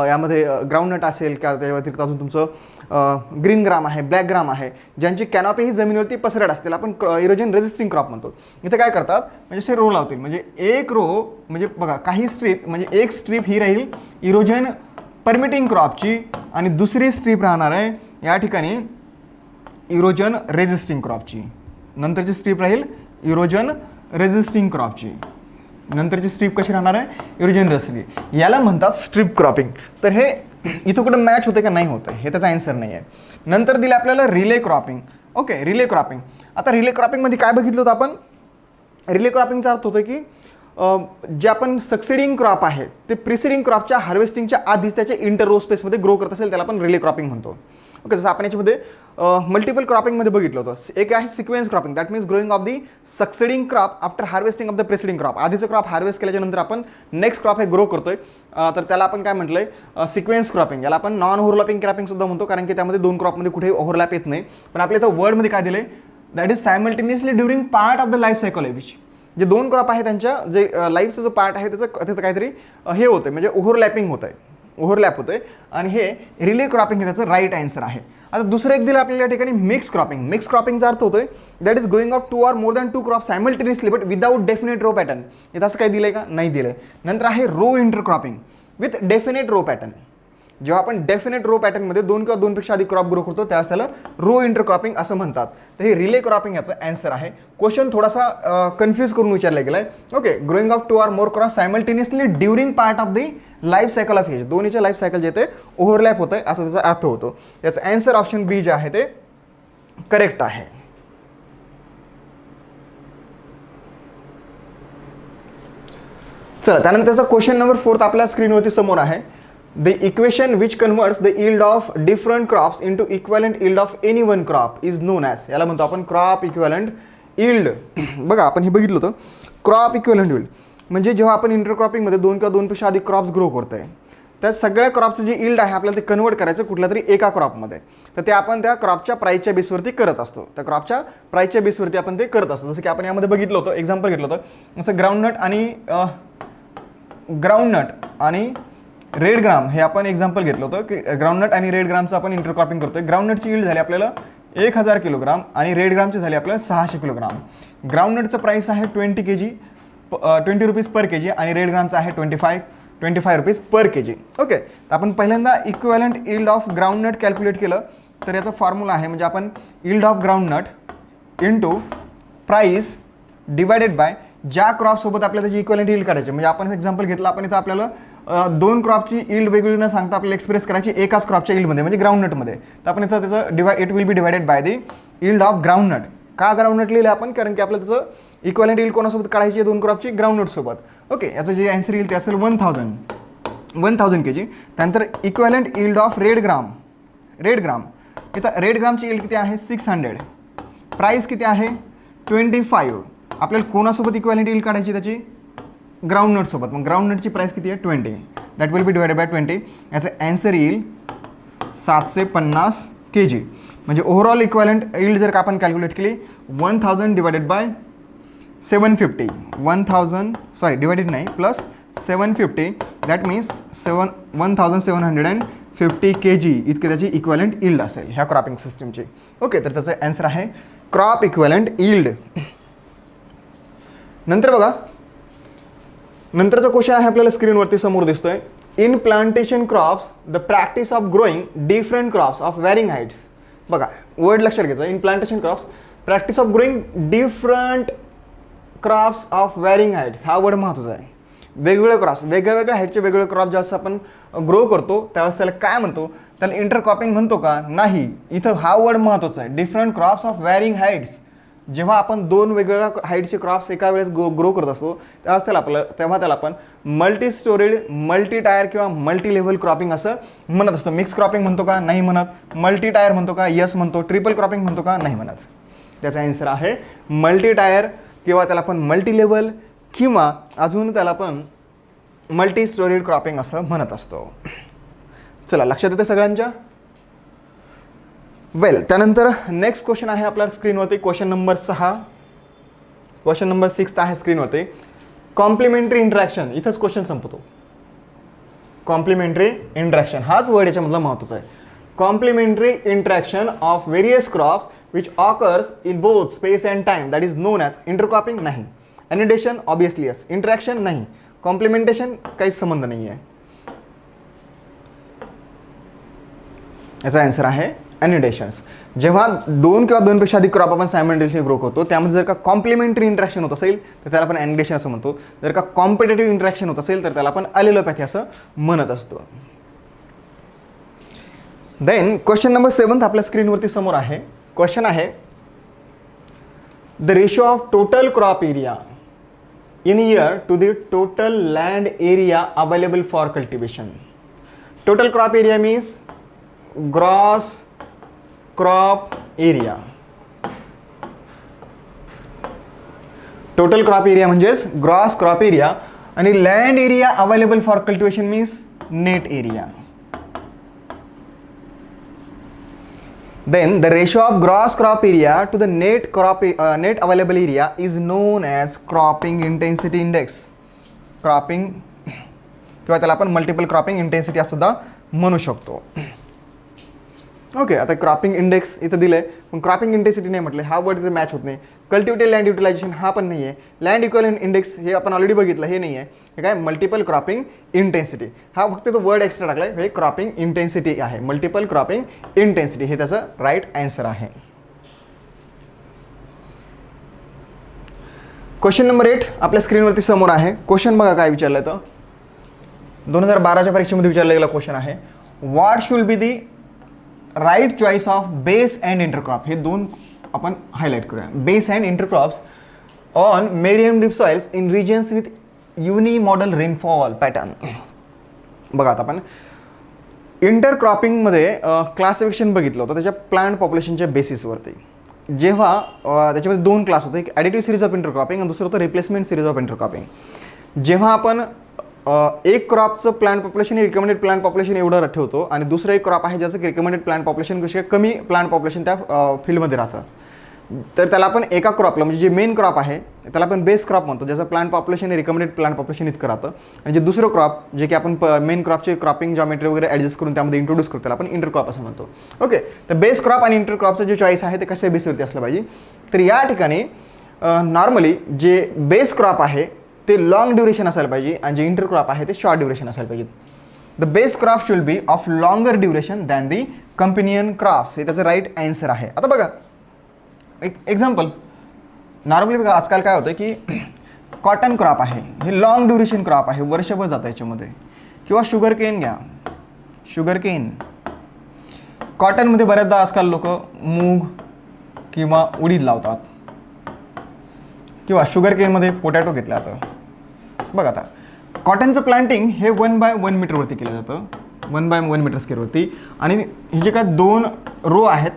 यामध्ये ग्राउंडनट असेल किंवा त्या व्यतिरिक्त अजून तुमचं ग्रीन ग्राम आहे, ब्लॅक ग्राम आहे, ज्यांची कॅनॉपी ही जमिनीवरती पसरट असतील, आपण इरोजन रेजिस्टिंग क्रॉप म्हणतो. इथे काय करतात म्हणजे असे रो लावतील, म्हणजे एक रो म्हणजे बघा काही स्ट्रीप म्हणजे एक स्ट्रीप ही राहील इरोजन परमिटिंग क्रॉपची आणि दुसरी स्ट्रीप राहणार आहे या ठिकाणी इरोजन रेजिस्टिंग क्रॉपची. नंतरची स्ट्रीप राहील इरोजन रेजिस्टिंग क्रॉपची. नंतरची स्ट्रीप कशी राहणार आहे? Erosion resisting. याला म्हणतात स्ट्रीप क्रॉपिंग. तर हे इथं कुठं मॅच होते का नाही होतं हे त्याचा आन्सर नाही आहे. नंतर दिलं आपल्याला relay cropping. Okay, relay cropping. आता रिले क्रॉपिंगमध्ये काय बघितलं होतं आपण? रिले क्रॉपिंगचा अर्थ होतं की जे आपण सक्सिडिंग क्रॉप आहे ते प्रिसिडिंग क्रॉपच्या हार्वेस्टिंगच्या आधीच त्याच्या इंटर रो स्पेसमध्ये ग्रो करत असेल त्याला आपण रिले क्रॉपिंग म्हणतो. ओके, जसं आपण याच्यामध्ये मल्टिपल क्रॉपिंगमध्ये बघितलं होतं. एक आहे sequence cropping, that means growing of the succeeding crop after harvesting of the preceding crop. आधीचं क्रॉप हार्वेस्ट केल्याच्यानंतर आपण नेक्स्ट क्रॉप हे ग्रो करतोय तर त्याला आपण काय म्हटलंय? Sequence cropping. याला आपण नॉन ओव्हरलॅपिंग क्रॉपिंग सुद्धा म्हणतो कारण की त्यामध्ये दोन क्रॉपमध्ये कुठेही ओव्हरलॅप येत नाही. पण आपल्या इथं वर्डमध्ये काय दिलंय? That is simultaneously during part of the life cycle of which. जे दोन क्रॉप आहे त्यांच्या जे लाईफचा जो पार्ट आहे त्याचं तिथं काहीतरी हे होतं म्हणजे ओव्हरलॅपिंग होत आहे, ओव्हरलॅप होतोय आणि हे रिले क्रॉपिंग हे त्याचं राईट आन्सर आहे. आता दुसरं एक दिलं आपल्याला या ठिकाणी मिक्स क्रॉपिंग. मिक्स क्रॉपिंगचा अर्थ होतोय that is growing of 2 or more than 2 crop simultaneously but without definite row pattern. इथं असं काही दिलंय का? नाही दिलंय. नंतर आहे row intercropping with definite row pattern. जेव्हा आपण डेफिनेट रो पॅटर्नमध्ये 2 किंवा 2 पेक्षा अधिक क्रॉप ग्रो करतो त्यावेळेस त्याला रो इंटरक्रॉपिंग असं म्हणतात. तर हे रिले क्रॉपिंग याचं आन्सर आहे. क्वेश्चन थोडासा कन्फ्यूज करून विचारला गेला आहे. Okay, growing of 2 or more crop simultaneously during part of the life cycle of each. दोन्हीच्या लाईफ सायकल जे ते ओव्हरलॅप होतं आहे असं त्याचा अर्थ होतो. याचं आन्सर ऑप्शन बी जे आहे ते करेक्ट आहे. चला त्यानंतरचा क्वेश्चन नंबर 4 आपल्या स्क्रीनवरती समोर आहे. The equation which converts the yield of different crops into equivalent yield of any one crop is known as. याला म्हणतो आपण क्रॉप इक्विव्हॅलंट यील्ड. बघा आपण हे बघितलं होतं क्रॉप इक्विव्हॅलंट यील्ड म्हणजे जेव्हा आपण इंटरक्रॉपिंगमध्ये 2 किंवा 2 पेक्षा अधिक क्रॉप्स ग्रो करतोय त्या सगळ्या क्रॉपचं जे यील्ड आहे आपल्याला ते कन्वर्ट करायचं कुठल्या तरी एका क्रॉपमध्ये. तर ते आपण त्या क्रॉपच्या प्राईसच्या बेसवरती करत असतो. त्या क्रॉपच्या प्राईसच्या बेसवरती आपण ते करत असतो. जसं की आपण यामध्ये बघितलं होतं, एक्झाम्पल घेतलं होतं जसं ग्राउंडनट आणि रेड ग्राम हे आपण एक्झाम्पल घेतलं होतं की ग्राउंडनट आणि रेड ग्रामचं आपण इंटरक्रॉपिंग करतोय. ग्राउंडनटची यील्ड झाली आपल्याला 1000 किलोग्राम आणि रेड ग्रामची झाली आपल्याला 600 किलोग्राम. ग्राउंडनटचं प्राईस आहे 20 रुपीज पर के जी आणि रेड ग्रामचं आहे 25 रुपीज पर के जी. ओके, तर आपण पहिल्यांदा equivalent yield of groundnut calculate केलं तर याचा फॉर्म्युला आहे म्हणजे आपण yield of groundnut into price divided by ज्या क्रॉपसोबत आपल्याला त्याची इक्विव्हॅलंट यील्ड काढायची. म्हणजे आपण एक्झाम्पल घेतलं, आपण इथं आपल्याला 2 क्रॉपची यील्ड वेगवेगळी न सांगता आपल्याला एक्सप्रेस करायची एकाच क्रॉपच्या यील्डमध्ये म्हणजे ग्राउंडनटमध्ये. तर आपण इथं त्याचं it will be divided by the yield of groundnut. का ग्राउंडनट लिहिलं आपण? कारण की आपल्याला त्याचं इक्विव्हॅलंट यील्ड कोणासोबत काढायची आहे? 2 क्रॉपची ग्राउंडनटसोबत. ओके, याचं जे आन्सर येईल ते असेल 1000 के जी. त्यानंतर इक्विव्हॅलंट यील्ड ऑफ रेड ग्राम. इथं रेड ग्रामची यील्ड किती आहे? 600. प्राईस किती आहे? 25. आपल्याला कोणासोबत इक्विव्हॅलंट यील्ड काढायची त्याची? ग्राउंडनट सोबत. मग ग्राउंडनटची प्राइस किती आहे? 20. That will be divided by 20. याचं आन्सर येईल 750 kg. म्हणजे ओव्हरऑल इक्वॅलंट यील्ड जर का आपण कॅल्क्युलेट केली 1000 डिवायडेड बाय 750 डिवायडेड नाही प्लस 750 दॅट मीन्स 1750 kg इतके त्याची इक्वॅलंट यील्ड असेल ह्या क्रॉपिंग सिस्टीमची. ओके, तर त्याचं आन्सर आहे क्रॉप इक्वॅलंट यील्ड. नंतर बघा, नंतरचा क्वेश्चन आहे आपल्याला स्क्रीनवरती समोर दिसतोय. In plantation crops the practice of growing different crops of varying heights. बघा वर्ड लक्षात घ्यायचं, in plantation crops practice of growing different crops of varying heights. हा वर्ड महत्त्वाचा आहे. वेगवेगळे क्रॉप्स, वेगवेगळ्या हाईटचे वेगवेगळे क्रॉप ज्यावेळेस आपण ग्रो करतो त्यावेळेस त्याला काय म्हणतो, त्याला इंटरक्रॉपिंग म्हणतो का? नाही. इथं हा वर्ड महत्त्वाचा आहे, different crops of varying heights. जेव्हा आपण दोन वेगवेगळ्या हाईटचे क्रॉप्स एका वेळेस ग्रो करत असतो तेव्हा त्याला आपण मल्टी स्टोरेड, मल्टी टायर किंवा मल्टी लेव्हल क्रॉपिंग असं म्हणत असतो. मिक्स क्रॉपिंग म्हणतो का? नाही म्हणत. मल्टी टायर म्हणतो का? यस म्हणतो. ट्रिपल क्रॉपिंग म्हणतो का? नाही म्हणत. त्याचा आन्सर आहे मल्टी टायर किंवा त्याला आपण मल्टी लेव्हल किंवा अजून त्याला आपण मल्टी स्टोरेड क्रॉपिंग असं म्हणत असतो. चला, लक्षात येते सगळ्यांच्या? वेल, त्यानंतर नेक्स्ट क्वेश्चन आहे आपल्या स्क्रीनवरती क्वेश्चन नंबर 6. क्वेश्चन नंबर 6 आहे स्क्रीनवरती. Complementary interaction. इथंच क्वेश्चन संपतो. कॉम्प्लिमेंटरी इंटरॅक्शन हाच वर्ड याच्यामधला महत्त्वाचा आहे. Complementary interaction of various crops which occurs in both space and time that is known as intercropping. नाही. एनिडेशन ऑब्वियसली यस. इंटरॅक्शन नाही. कॉम्प्लिमेंटेशन काहीच संबंध नाही आहे. याचा आन्सर आहे एनिडेशन्स. जेव्हा दोन किंवा दोनपेक्षा अधिक क्रॉप आपण सायमल्टेनियसली ग्रो करतो त्यामध्ये जर का कॉम्प्लिमेंटरी इंटरॅक्शन होत असेल तर त्याला आपण एनिडेशन असं म्हणतो. जर का कॉम्पिटेटिव्ह इंटरॅक्शन होत असेल तर त्याला आपण ॲलिलोपॅथी असं म्हणत असतो. देन क्वेश्चन नंबर 7 आपल्या स्क्रीनवरती समोर आहे. क्वेश्चन आहे the ratio of total crop area in year to the total land area available for cultivation. Total crop area means gross crop area. Total crop area म्हणजेच gross crop area आणि land area available for cultivation means net area. Then the ratio of gross crop area to the net available area is known as cropping intensity index. Cropping किंवा त्याला आपण multiple cropping intensity असं सुद्धा म्हणू शकतो. Okay, आता cropping index इथं दिलंय पण क्रॉपिंग इंटेन्सिटी नाही म्हटलं. हा वर्ड इथे मॅच होत नाही. कल्टिवेटेड लँड युटिलायझेशन हा पण नाही आहे. लँड इक्विव्हॅलेंट इंडेक्स हे आपण ऑलरेडी बघितलं, हे नाही आहे. हे काय मल्टिपल क्रॉपिंग इंटेन्सिटी. हा फक्त तो वर्ड एक्स्ट्रा टाकलाय. हे क्रॉपिंग इंटेन्सिटी आहे. मल्टिपल क्रॉपिंग इंटेन्सिटी हे त्याचं राईट आन्सर आहे. क्वेश्चन नंबर 8 आपल्या स्क्रीनवरती समोर आहे. क्वेश्चन बघा काय विचारलंय तर 2012च्या परीक्षेमध्ये विचारला गेला क्वेश्चन आहे. What should be the right choice of base and intercrop. हे दोन आपण हायलाईट करूया. Base and intercrops on medium deep soils in regions with unimodal rainfall pattern. बघा आता आपण इंटरक्रॉपिंगमध्ये क्लासिफिकेशन बघितलं होतं त्याच्या प्लांट पॉप्युलेशनच्या बेसिसवरती. जेव्हा त्याच्यामध्ये दोन क्लास होते, एक ॲडिटिव्ह सिरीज ऑफ इंटरक्रॉपिंग आणि दुसरं होतं रिप्लेसमेंट सिरीज ऑफ इंटरक्रॉपिंग. जेव्हा आपण एक क्रॉपचं plant population recommended plant population एवढं ठेवतो आणि दुसरं एक क्रॉप आहे ज्याचं रिकमेंडेड प्लांट पॉप्युलेशनपेक्षा कमी प्लांट पॉप्युलेशन त्या फील्डमध्ये राहतं, तर त्याला आपण एका क्रॉपला म्हणजे जे मेन क्रॉप आहे त्याला आपण बेस क्रॉप म्हणतो, ज्याचं plant population recommended plant population इतकं राहतं. आणि जे दुसरं क्रॉप जे की आपण मेन क्रॉपचे क्रॉपिंग जॉमेट्री वगैरे ॲडजस्ट करून त्यामध्ये इंट्रोड्यूस करतो त्याला आपण इंटरक्रॉप असं म्हणतो. ओके, तर बेस क्रॉप आणि इंटरक्रॉपचं जे चॉईस आहे ते कशा बेसवरती असलं पाहिजे. तर या ठिकाणी नॉर्मली जे बेस क्रॉप आहे ते लॉंग ड्युरेशन असायला पाहिजे आणि जे इंटरक्रॉप आहे ते शॉर्ट ड्युरेशन असायला पाहिजे. The base crop should be of longer duration than the companion crops. हे त्याचं राईट आन्सर आहे. आता बघा एक एक्झाम्पल. नॉर्मली बघा आजकाल काय होतं की कॉटन क्रॉप आहे, हे लॉंग ड्युरेशन क्रॉप आहे, वर्षभर जातं याच्यामध्ये. किंवा शुगर केन घ्या, शुगर केन. कॉटनमध्ये बऱ्याचदा आजकाल लोक मूग किंवा उडीद लावतात किंवा शुगर केनमध्ये पोटॅटो घेतला जातं. बघा आता कॉटनचं प्लांटिंग हे 1x1 मीटरवरती केलं जातं, 1x1 मीटर स्क्वेअरवरती. आणि हे जे काय 2 रो आहेत,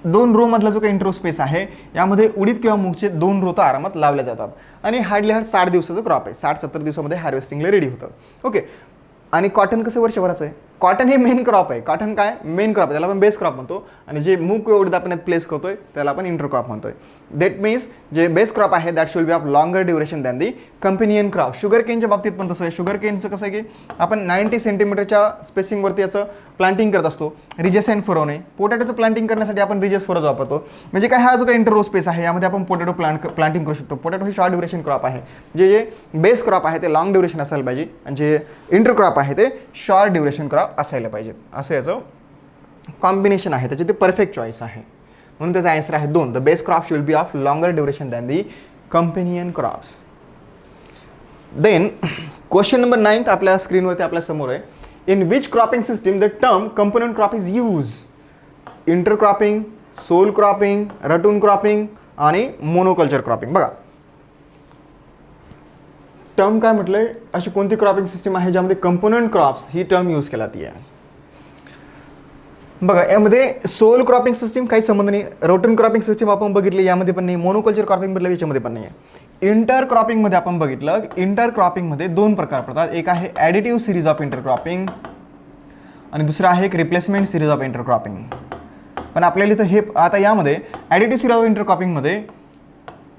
2 रोमधला जो काही इंट्रो स्पेस आहे यामध्ये उडीद किंवा मूगचे 2 रो तर आरामात लावले जातात. आणि हार्डली 60 दिवसाचं क्रॉप आहे, 60-70 दिवसामध्ये हार्वेस्टिंगला रेडी होतं. ओके, आणि कॉटन कसं वर्षभराचं आहे कॉटन हे मेन क्रॉप आहे. कॉटन काय मेन क्रॉप आहे, त्याला आपण बेस क्रॉप म्हणतो. आणि जे मूग एवढं आपण प्लेस करतोय त्याला आपण इंटर क्रॉप म्हणतोय. दॅट मीन्स जे बेस क्रॉप आहे that should be of longer duration than the companion crop. Sugar केनच्या बाबतीत पण तसं आहे. शुगर केनचं कसं आहे की आपण 90 सेंटीमीटरच्या स्पेसिंगवरती याचं प्लांटिंग करत असतो. रिजेस अँड फरोने. पोटॅटोचं प्लांटिंग करण्यासाठी आपण रिजेस फरोज वापरतो. म्हणजे काय, हा जो काही इंटररो स्पेस आहे यामध्ये आपण पोटॅटो प्लांटिंग करू शकतो. पोटॅटो हे शॉर्ट ड्युरेशन क्रॉप आहे. जे बेस क्रॉप आहे ते लॉंग ड्युरेशन असायला पाहिजे आणि जे इंटर क्रॉप आहे ते शॉर्ट ड्युरेशन क्रॉप असायला पाहिजे. असं याचं कॉम्बिनेशन आहे, त्याचे ते परफेक्ट चॉईस आहे. म्हणून त्याचा आन्सर आहे 2. The base crop should be of longer duration than the companion crops. Then question number 9 आपल्या स्क्रीनवरती आपल्या समोर आहे. In which cropping system the term component crop is use? Intercropping, sole cropping, ratoon cropping आणि monoculture cropping. बघा term काय म्हटलंय, अशी कोणती क्रॉपिंग सिस्टीम आहे ज्यामध्ये कंपोनंट क्रॉप्स ही टर्म यूज केला ती आहे. बघा यामध्ये सोल क्रॉपिंग सिस्टीम काही संबंध नाही. रोटन क्रॉपिंग सिस्टीम आपण बघितली यामध्ये पण नाही. मोनोकल्चर क्रॉपिंग बघितलं याच्यामध्ये पण नाही आहे. इंटर क्रॉपिंगमध्ये आपण बघितलं, इंटर क्रॉपिंगमध्ये 2 प्रकार पडतात. एक आहे additive series of inter cropping आणि दुसरं आहे एक replacement series of inter cropping. पण आपल्याला इथं हे आता यामध्ये ॲडिटिव्ह सिरीज ऑफ इंटर क्रॉपिंगमध्ये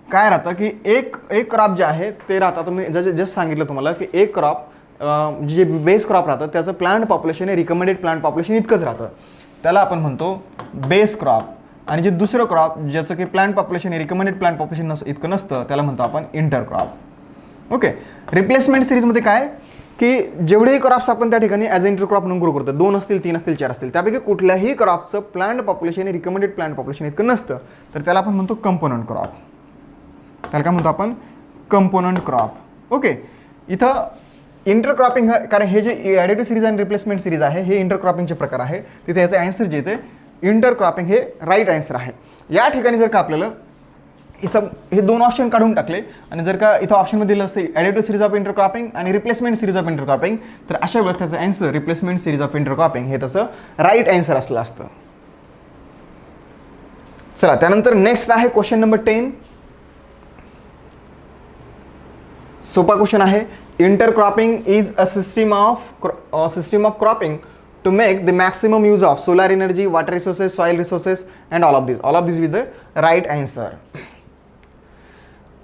काय राहतं की एक क्रॉप जे आहे ते राहतं. तुम्ही जस्ट सांगितलं तुम्हाला की एक क्रॉप जे बेस क्रॉप राहतं त्याचं प्लांट पॉप्युलेशन हे रिकमेंडेड प्लांट पॉप्युलेशन इतकंच राहतं, त्याला आपण म्हणतो बेस क्रॉप. आणि जे दुसरं क्रॉप ज्याचं की प्लांट पॉप्युलेशन हे रिकमेंडेड प्लांट पॉप्युलेशन इतकं नसतं त्याला म्हणतो आपण इंटर क्रॉप. ओके. रिप्लेसमेंट सिरीजमध्ये काय की जेवढेही क्रॉप्स आपण त्या ठिकाणी ॲज इंटर क्रॉप म्हणून ग्रो करतो, 2 असतील, 3 असतील, 4 असतील, त्यापैकी कुठल्याही क्रॉपचं प्लांट पॉप्युलेशन हे रिकमेंडेड प्लांट पॉप्युलेशन इतकं नसतं तर त्याला आपण म्हणतो कंपोनंट क्रॉप. त्याला काय म्हणतो आपण कंपोनंट क्रॉप. ओके. इथं इंटरक्रॉपिंग कारण हे जे ॲडिटिव्ह सिरीज आणि रिप्लेसमेंट सिरीज आहे हे इंटरक्रॉपिंगचे प्रकार आहे. तिथे याचं आन्सर जे येते इंटरक्रॉपिंग हे राईट आन्सर आहे. या ठिकाणी जर का आपल्याला हे 2 ऑप्शन काढून टाकले आणि जर का इथं ऑप्शनमध्ये दिलं असते ॲडिटिव्ह सिरीज ऑफ इंटरक्रॉपिंग आणि रिप्लेसमेंट सिरीज ऑफ इंटरक्रॉपिंग तर अशा वेळेस त्याचं answer replacement series of intercropping हे त्याचं राईट आन्सर असलं असतं. चला त्यानंतर नेक्स्ट आहे क्वेश्चन नंबर 10. सोपा क्वेश्चन आहे. Intercropping is a system of cropping to make the maximum use of solar energy, water resources, soil resources and all of these with the right answer.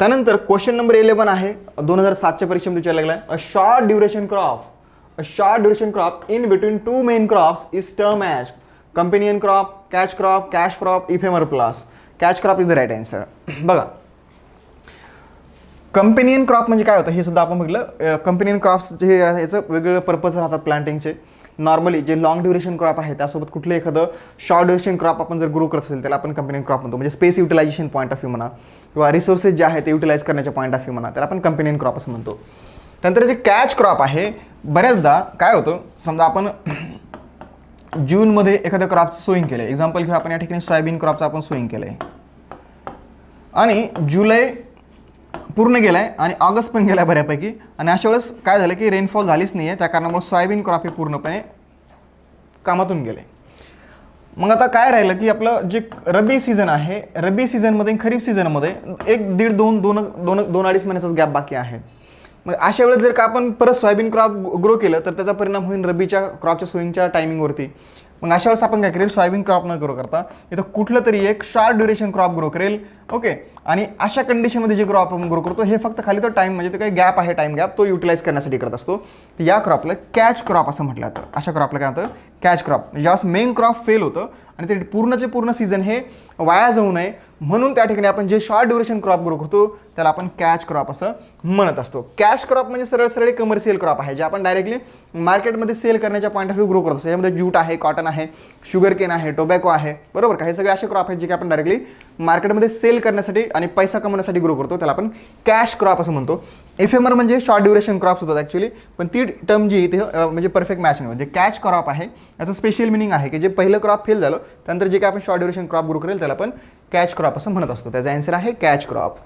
त्यानंतर question number 11 आहे 2007च्या परीक्षेमध्ये विचारला गेला. A short duration crop in between 2 main crops is term as companion crop, catch crop, ephemerals. Catch crop is the right answer. बघा companion crop म्हणजे काय होतं हे सुद्धा आपण बघितलं. कंपेनियन क्रॉप्स जे याचं वेगवेगळे पर्पज राहतात प्लांटिंगचे. नॉर्मली जे लॉंग ड्युरेशन क्रॉप आहे त्यासोबत कुठलं एखादं शॉर्ट ड्युरेशन क्रॉप आपण जर ग्रो करत असेल त्याला आपण कंपेनियन क्रॉप म्हणतो. म्हणजे space utilization point of view म्हणा किंवा रिसोर्सेस जे आहे ते युटिलाइज करण्याच्या पॉईंट ऑफ व्ह्यू म्हणा त्याला आपण कंपेनियन क्रॉप असं म्हणतो. त्यानंतर जे कॅच क्रॉप आहे बऱ्याचदा काय होतं समजा आपण जूनमध्ये एखाद्या क्रॉपचं सोईंग केलं आहे. एक्झाम्पल घेऊ आपण या ठिकाणी सोयाबीन क्रॉपचं आपण सोईंग केलं आहे आणि जुलै पूर्ण गेला आहे आणि ऑगस्ट पण गेला आहे बऱ्यापैकी आणि अशा वेळेस काय झालं की रेनफॉल झालीच नाही आहे. त्या कारणामुळे सोयाबीन क्रॉप हे पूर्णपणे कामातून गेले. मग आता काय राहिलं की आपलं जे रब्बी सीझन आहे रब्बी सीझनमध्ये खरीप सीझनमध्ये 1-1.5-2-2.5 महिन्याचाच गॅप बाकी आहे. मग अशा वेळेस जर का आपण परत सोयाबीन क्रॉप ग्रो केलं तर त्याचा परिणाम होईल रब्बीच्या क्रॉपच्या सोईंगच्या टायमिंगवरती. मग अशा वेळेस आपण काय करेल सोयाबीन क्रॉप न ग्रो करता इथं कुठलं तरी एक शॉर्ट ड्युरेशन क्रॉप ग्रो करेल. ओके. आणि अशा कंडिशनमध्ये जे क्रॉप आपण ग्रो करतो हे फक्त खाली तो टाईम म्हणजे ते काही गॅप आहे टाईम गॅप तो युटिलाइज करण्यासाठी करत असतो. या क्रॉपला कॅच क्रॉप असं म्हटलं जातं. अशा क्रॉपला काय होतं कॅच क्रॉप. ज्यावेळेस मेन क्रॉप फेल होतं आणि ते पूर्णचे पूर्ण सीझन हे वाया जाऊ नये म्हणून त्या ठिकाणी आपण जे शॉर्ट ड्युरेशन क्रॉप ग्रो करतो त्याला आपण कॅच क्रॉप असं म्हणत असतो. कॅश क्रॉप म्हणजे सरळ कमर्शियल क्रॉप आहे जे आपण डायरेक्टली मार्केटमध्ये सेल करण्याच्या पॉईंट ऑफ व्ह्यू ग्रो करतो. यामध्ये ज्यूट आहे, कॉटन आहे, शुगर केन आहे, टोबॅको आहे, बरोबर का. हे सगळे असे क्रॉप आहेत जे की आपण डायरेक्टली मार्केटमध्ये सेल करण्यासाठी आणि पैसा कमवण्यासाठी ग्रो करतो त्याला आपण कॅश क्रॉप असं म्हणतो. एफएमआर म्हणजे शॉर्ट ड्युरेशन क्रॉप्स होतात ॲक्च्युली पण ती टर्म जी इथे म्हणजे परफेक्ट मॅच नाही. म्हणजे कॅच क्रॉप आहे याचं स्पेशल मिनिंग आहे की जे पहिलं क्रॉप फेल झालं त्यानंतर जे काय आपण शॉर्ट ड्युरेशन क्रॉप ग्रो करेल त्याला आपण कॅच क्रॉप असं म्हणत असतो. त्याचा आन्सर आहे कॅच क्रॉप.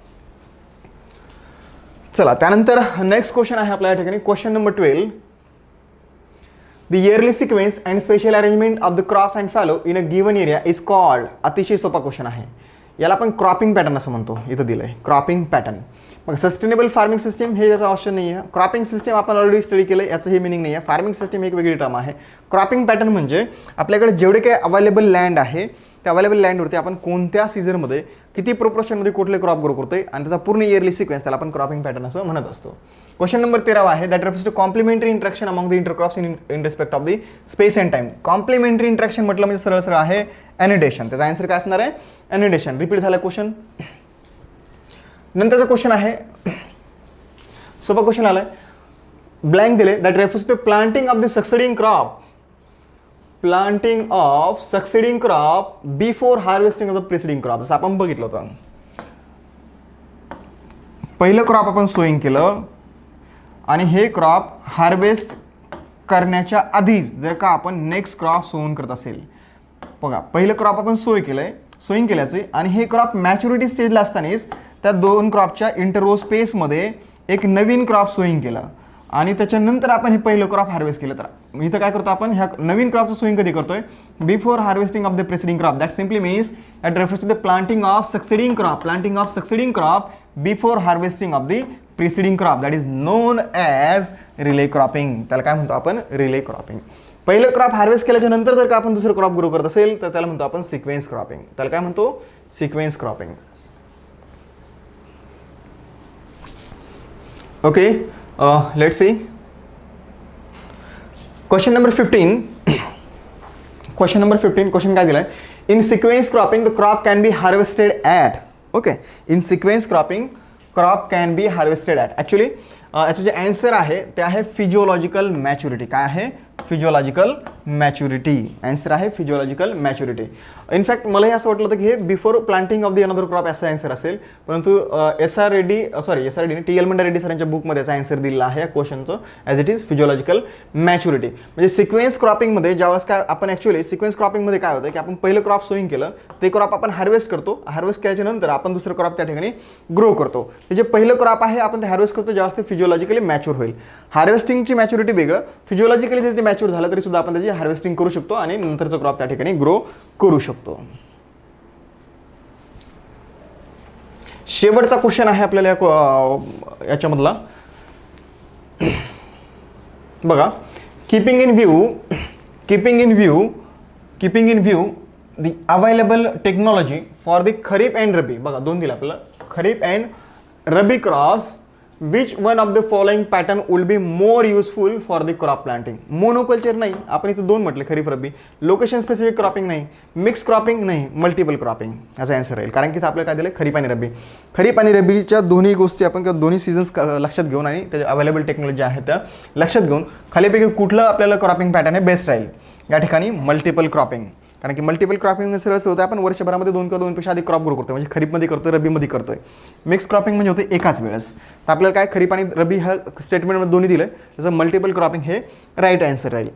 चला त्यानंतर नेक्स्ट क्वेश्चन आहे आपल्या ठिकाणी question number 12. The yearly sequence and special arrangement of the crops and fallow in a given area is called. अतिशय सोपा क्वेश्चन आहे. याला आपण क्रॉपिंग पॅटर्न असं म्हणतो, इथं दिलं आहे क्रॉपिंग पॅटर्न. मग सस्टेनेबल फार्मिंग सिस्टीम हे याचा ऑप्शन नाही आहे. क्रॉपिंग सिस्टीम आपण ऑलरेडी स्टडी केलं, याचं हे मिनिंग नाही आहे. फार्मिंग सिस्टीम एक वेगळी टर्म आहे. क्रॉपिंग पॅटर्न म्हणजे आपल्याकडे जेवढे काही अवेलेबल लँड आहे त्या अवेलेबल लँडवरती आपण कोणत्या सीझनमध्ये किती प्रोपोर्शनमध्ये कुठले क्रॉप ग्रो करतोय आणि त्याचा पूर्ण इयरली सिक्वेन्स त्याला आपण क्रॉपिंग पॅटर्न असं म्हणत असतो. क्वेश्चन नंबर 13 आहे that refers to complementary interaction among the intercrops in respect of the space and time. Complementary interaction म्हटलं म्हणजे सरळ सरळ आहे ॲनिडेशन. त्याचा आन्सर काय असणार आहे? ॲनिडेशन. रिपीट झाला क्वेश्चन. नंतरचा क्वेश्चन आहे सोपा क्वेश्चन आलाय, ब्लँक दिले that refers to planting of the succeeding crop. Planting of succeeding crop before harvesting of the preceding crop. जसं आपण बघितलं होतं, पहिलं क्रॉप आपण सोईंग केलं आणि हे क्रॉप हार्वेस्ट करण्याच्या आधीच जर का आपण नेक्स्ट क्रॉप सोवून करत असेल, बघा पहिलं क्रॉप आपण सोईंग केल्याचे आणि हे क्रॉप मॅच्युरिटी स्टेजला असतानाच त्या दोन क्रॉपच्या इंटररो स्पेसमध्ये एक नवीन क्रॉप सोईंग केलं आणि त्याच्यानंतर आपण हे पहिलं क्रॉप हार्वेस्ट केलं. तर इथं काय करतो आपण, ह्या नवीन क्रॉपचं सोईंग कधी करतोय? Before harvesting of the preceding crop. That simply means that refers to the planting of succeeding crop. Planting of succeeding crop before harvesting of the preceding crop, that is known as relay cropping. त्याला काय म्हणतो आपण? Relay cropping. पहिलं crop harvest केल्याच्या नंतर जर का आपण दुसरं क्रॉप ग्रो करत असेल तर त्याला म्हणतो आपण सिक्वेन्स क्रॉपिंग. त्याला काय म्हणतो? Sequence cropping. Okay, let's see question number 15. Question number 15 question काय दिलाय? In sequence cropping the crop can be harvested at. Okay, in sequence cropping crop can be harvested at. Actually याचं जे answer आहे ते आहे फिजिओलॉजिकल मॅच्युरिटी. काय आहे? Physiological maturity. Answer आहे फिजिओलॉजिकल मॅच्युरिटी. इनफॅक्ट मलाही असं वाटलं होतं की हे before planting of the another crop असं आन्सर असेल, परंतु S R Reddy T L Manda Reddy सरांच्या बुकमध्ये याचा आन्सर दिलेला आहे या क्वेश्चनचं, as it is physiological maturity. म्हणजे सिक्वेन्स क्रॉपिंगमध्ये ज्यावेळेस काय आपण ॲक्च्युली सिक्वेन्स क्रॉपिंगमध्ये काय होतं की आपण पहिलं क्रॉप सोईंग केलं, ते क्रॉप आपण हार्वेस्ट करतो. हार्वेस्ट केल्याच्या नंतर आपण दुसरं क्रॉप त्या ठिकाणी ग्रो करतो. ते जे पहिलं क्रॉप आहे आपण ते हार्वेस्ट करतो ज्यावेळेस ते फिजिओलॉजिकली मॅच्युअर होईल. हार्वेस्टिंगची मॅच्युरिटी वेगळं, फिजिओलॉजिकली जर ते मॅच्युअर झालं तरी सुद्धा आपण त्याची हार्वेस्टिंग करू शकतो आणि नंतरचं क्रॉप त्या ठिकाणी ग्रो करू शकतो. शेवटचा क्वेश्चन आहे आपल्याला याच्यामधला, बघा. Keeping in view the available technology for the kharif and rabi. बघा दोन दिला आपल्याला, kharif and rabi crops. Which one of the following pattern will be more useful for the crop planting. Monoculture नाही, आपण इथं दोन म्हटले kharif rabi. Location specific cropping नाही, मिक्स क्रॉपिंग नाही, मल्टिपल क्रॉपिंग याचा आन्सर राहील. कारण की आपल्याला काय दिलं? खरीप आणि रब्बी. खरीप आणि रब्बीच्या दोन्ही गोष्टी आपण किंवा दोन्ही सीझन्स लक्षात घेऊन आणि त्याच्या अवेलेबल टेक्नॉलॉजी आहे त्या लक्षात घेऊन खालीपैकी कुठलं आपल्याला क्रॉपिंग पॅटर्न हे बेस्ट राहील? या ठिकाणी मल्टिपल क्रॉपिंग. कारण की मल्टिपल क्रॉपिंग सरळ असं होतं आपण वर्षभरामध्ये 2 किंवा 2पेक्षा अधिक क्रॉप ग्रो करतो. म्हणजे खरीपमध्ये करतोय, रब्बीमध्ये करतोय. मिक्स क्रॉपिंग म्हणजे होते एकाच वेळेस. तर आपल्याला काय खरीप आणि रब्बी ह्या स्टेटमेंटमध्ये दोन्ही दिलं, त्याचं मल्टिपल क्रॉपिंग हे राईट आन्सर राहील.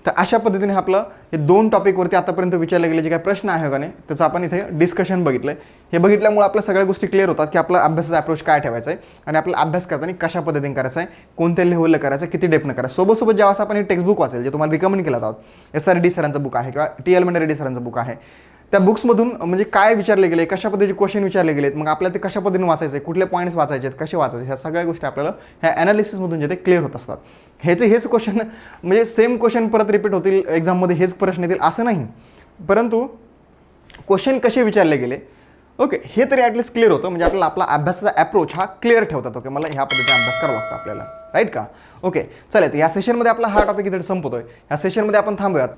तर अशा पद्धतीने आपलं हे 2 टॉपिकवरती आतापर्यंत विचारले गेले जे काही प्रश्न आहे का नाही त्याचं आपण इथे डिस्कशन बघितलं. हे बघितल्यामुळे आपल्या सगळ्या गोष्टी क्लिअर होतात की आपला अभ्यासाचा अप्रोच काय ठेवायचा आहे आणि आपला अभ्यास करताना कशा पद्धतीने करायचा आहे, कोणत्या लेव्हलला करायचं, किती डेपनं करायचं. सोबत जेव्हा आपण हे टेक्स्टबुक वाचेल जे तुम्हाला रिकमेंड केलं जातं, SRD सरांचं बुक आहे किंवा TL मंडा रेड्डी सरांचं बुक आहे, त्या बुक्समधून म्हणजे काय विचारले गेले, कशा पद्धतीचे क्वेश्चन विचारले गेलेत, मग आपल्याला ते कशा पद्धतीने वाचायचं आहे, कुठले पॉईंट्स वाचायचे आहेत, कसे वाचायचे, ह्या सगळ्या गोष्टी आपल्याला ह्या ॲनालिसिसमधून जे ते क्लिअर होत असतात. हेच क्वेश्चन म्हणजे सेम क्वेश्चन परत रिपीट होतील एक्झाममध्ये, हेच प्रश्न येतील असं नाही, परंतु क्वेश्चन कसे विचारले गेले ओके हे तरी ॲटलिस्ट क्लिअर होतं. म्हणजे आपल्याला आपला अभ्यासाचा अप्रोच हा क्लिअर ठेवतात. ओके, मला ह्या पद्धतीने अभ्यास करावा लागतो आपल्याला, राईट का? ओके, चला या सेशनमध्ये आपला हा टॉपिक इथे संपवतोय. या सेशनमध्ये आपण थांबूयात.